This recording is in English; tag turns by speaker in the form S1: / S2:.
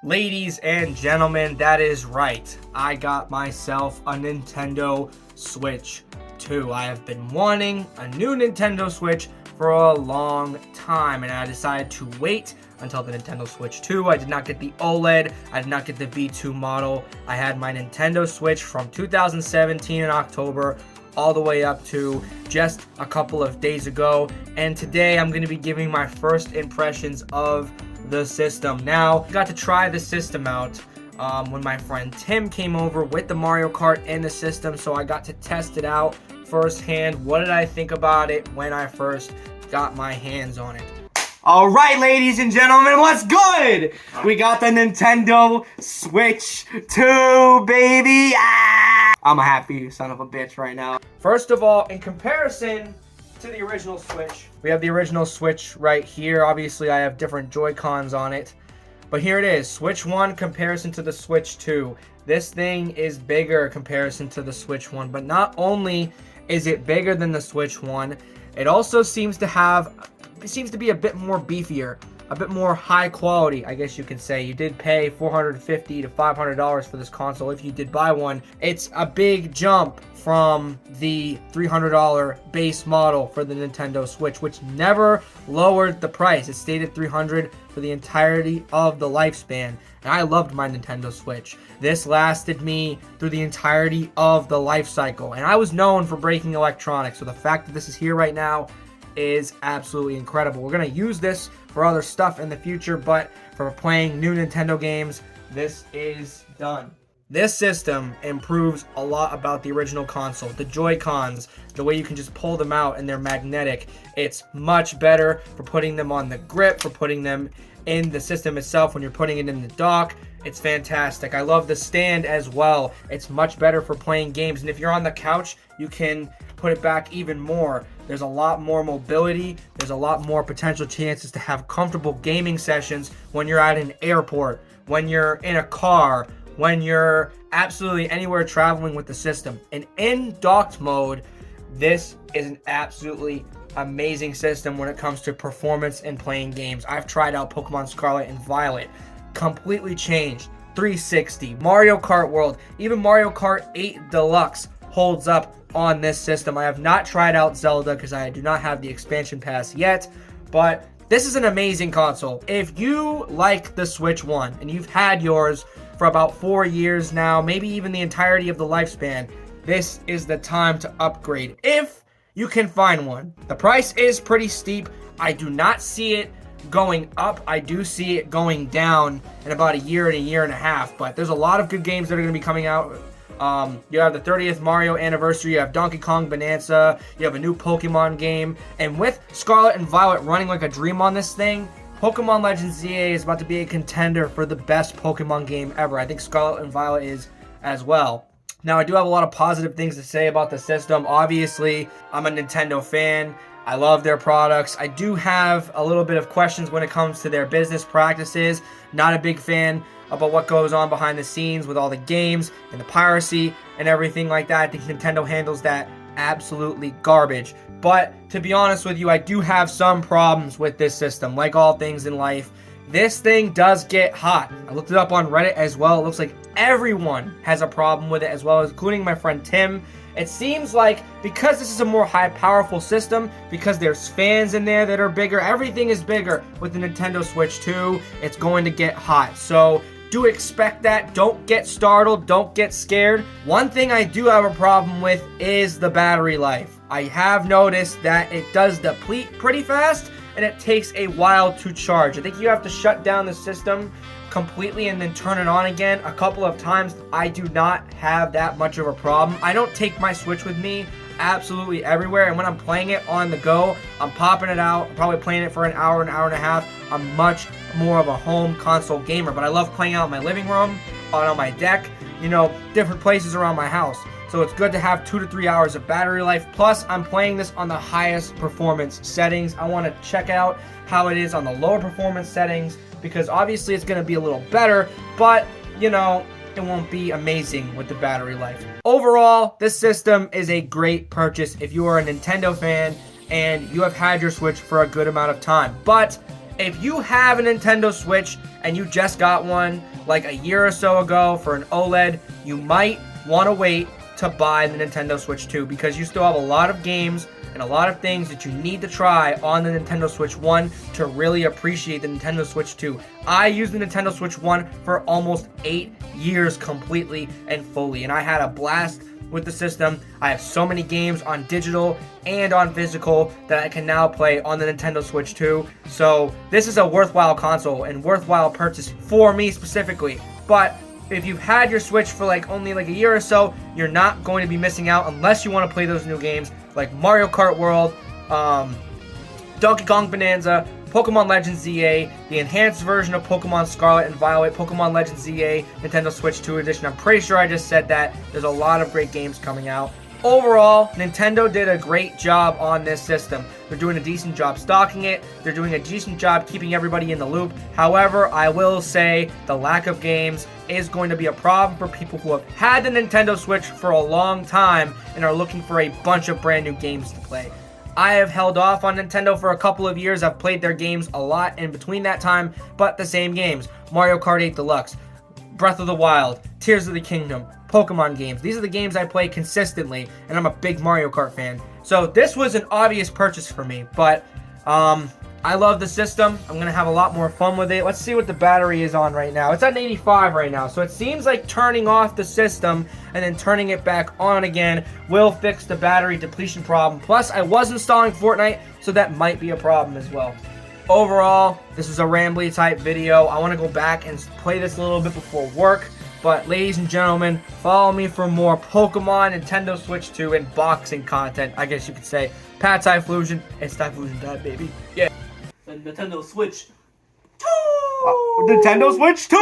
S1: Ladies and gentlemen, that is right. I got myself a Nintendo Switch 2. I have been wanting a new Nintendo Switch for a long time, and I decided to wait until the Nintendo Switch 2. I did not get the OLED. I did not get the V2 model. I had my Nintendo Switch from 2017 in October all the way up to just a couple of days ago, and today I'm going to be giving my first impressions of the system. Now, I got to try the system out when my friend Tim came over with the Mario Kart and the system, so I got to test it out firsthand. What did I think about it when I first got my hands on it? All right, ladies and gentlemen, what's good? We got the Nintendo Switch 2, baby! I'm a happy son of a bitch right now. First of all, in comparison to the original Switch, we have the original Switch right here. Obviously, I have different Joy-Cons on it, but here it is. Switch 1 comparison to the Switch 2. This thing is bigger comparison to the Switch 1, but not only is it bigger than the Switch 1, it also seems to be a bit more beefier, a bit more high quality, I guess you can say. You did pay $450 to $500 for this console if you did buy one. It's a big jump from the $300 base model for the Nintendo Switch, which never lowered the price. It stayed at $300 for the entirety of the lifespan. And I loved my Nintendo Switch. This lasted me through the entirety of the life cycle. And I was known for breaking electronics, so the fact that this is here right now is absolutely incredible. We're going to use this for other stuff in the future, but for playing new Nintendo games, this is done. This system improves a lot about the original console. The Joy-Cons, the way you can just pull them out and they're magnetic. It's much better for putting them on the grip, for putting them in the system itself when you're putting it in the dock. It's fantastic. I love the stand as well. It's much better for playing games, and if you're on the couch, you can put it back even more. There's a lot more mobility. There's a lot more potential chances to have comfortable gaming sessions when you're at an airport, when you're in a car, when you're absolutely anywhere traveling with the system. And in docked mode, this is an absolutely amazing system when it comes to performance and playing games. I've tried out Pokemon Scarlet and Violet. Completely changed. 360. Mario Kart World. Even Mario Kart 8 Deluxe holds up on this system. I have not tried out Zelda because I do not have the expansion pass yet, but this is an amazing console. If you like the Switch 1 and you've had yours for about 4 years now, maybe even the entirety of the lifespan, this is the time to upgrade if you can find one. The price is pretty steep. I do not see it going up. I do see it going down in about a year and a half, but there's a lot of good games that are going to be coming out. You have the 30th Mario anniversary, you have Donkey Kong Bonanza, you have a new Pokemon game, and with Scarlet and Violet running like a dream on this thing, Pokemon Legends ZA is about to be a contender for the best Pokemon game ever. I think Scarlet and Violet is as well. Now, I do have a lot of positive things to say about the system. Obviously, I'm a Nintendo fan. I love their products. I do have a little bit of questions when it comes to their business practices. Not a big fan about what goes on behind the scenes with all the games and the piracy and everything like that. I think Nintendo handles that absolutely garbage. But to be honest with you, I do have some problems with this system. Like all things in life, this thing does get hot. I looked it up on Reddit as well. It looks like everyone has a problem with it as well, including my friend Tim. It seems like because this is a more powerful system, because there's fans in there that are bigger, everything is bigger with the Nintendo Switch 2, it's going to get hot. So do expect that. Don't get startled. Don't get scared. One thing I do have a problem with is the battery life. I have noticed that it does deplete pretty fast and it takes a while to charge. I think you have to shut down the system completely and then turn it on again a couple of times. I do not have that much of a problem. I don't take my Switch with me absolutely everywhere, and when I'm playing it on the go, I'm popping it out, probably playing it for an hour and a half. I'm much more of a home console gamer, but I love playing out in my living room, on my deck, different places around my house. So it's good to have 2 to 3 hours of battery life. Plus, I'm playing this on the highest performance settings. I want to check out how it is on the lower performance settings, because obviously it's going to be a little better, but it won't be amazing with the battery life. Overall, this system is a great purchase if you are a Nintendo fan and you have had your Switch for a good amount of time. But if you have a Nintendo Switch and you just got one like a year or so ago for an OLED, you might want to wait to buy the Nintendo Switch 2 because you still have a lot of games and a lot of things that you need to try on the Nintendo Switch 1 to really appreciate the Nintendo Switch 2. I used the Nintendo Switch 1 for almost 8 years completely and fully, and I had a blast with the system. I have so many games on digital and on physical that I can now play on the Nintendo Switch 2. So this is a worthwhile console and worthwhile purchase for me specifically. But if you've had your Switch for only a year or so, you're not going to be missing out unless you want to play those new games like Mario Kart World, Donkey Kong Bonanza, Pokemon Legends ZA, the enhanced version of Pokemon Scarlet and Violet, Pokemon Legends ZA, Nintendo Switch 2 Edition. I'm pretty sure I just said that. There's a lot of great games coming out. Overall, Nintendo did a great job on this system. They're doing a decent job stocking it. They're doing a decent job keeping everybody in the loop. However, I will say the lack of games is going to be a problem for people who have had the Nintendo Switch for a long time and are looking for a bunch of brand new games to play. I have held off on Nintendo for a couple of years. I've played their games a lot in between that time, but the same games. Mario Kart 8 Deluxe, Breath of the Wild, Tears of the Kingdom, Pokemon games. These are the games I play consistently, and I'm a big Mario Kart fan. So this was an obvious purchase for me, but I love the system. I'm going to have a lot more fun with it. Let's see what the battery is on right now. It's at 85 right now, so it seems like turning off the system and then turning it back on again will fix the battery depletion problem. Plus, I was installing Fortnite, so that might be a problem as well. Overall, this was a rambly type video. I want to go back and play this a little bit before work. But ladies and gentlemen, follow me for more Pokemon, Nintendo Switch 2, and boxing content. I guess you could say Pat Typloosion. It's Typloosion Dad, baby. Yeah. The Nintendo Switch 2! Nintendo Switch 2!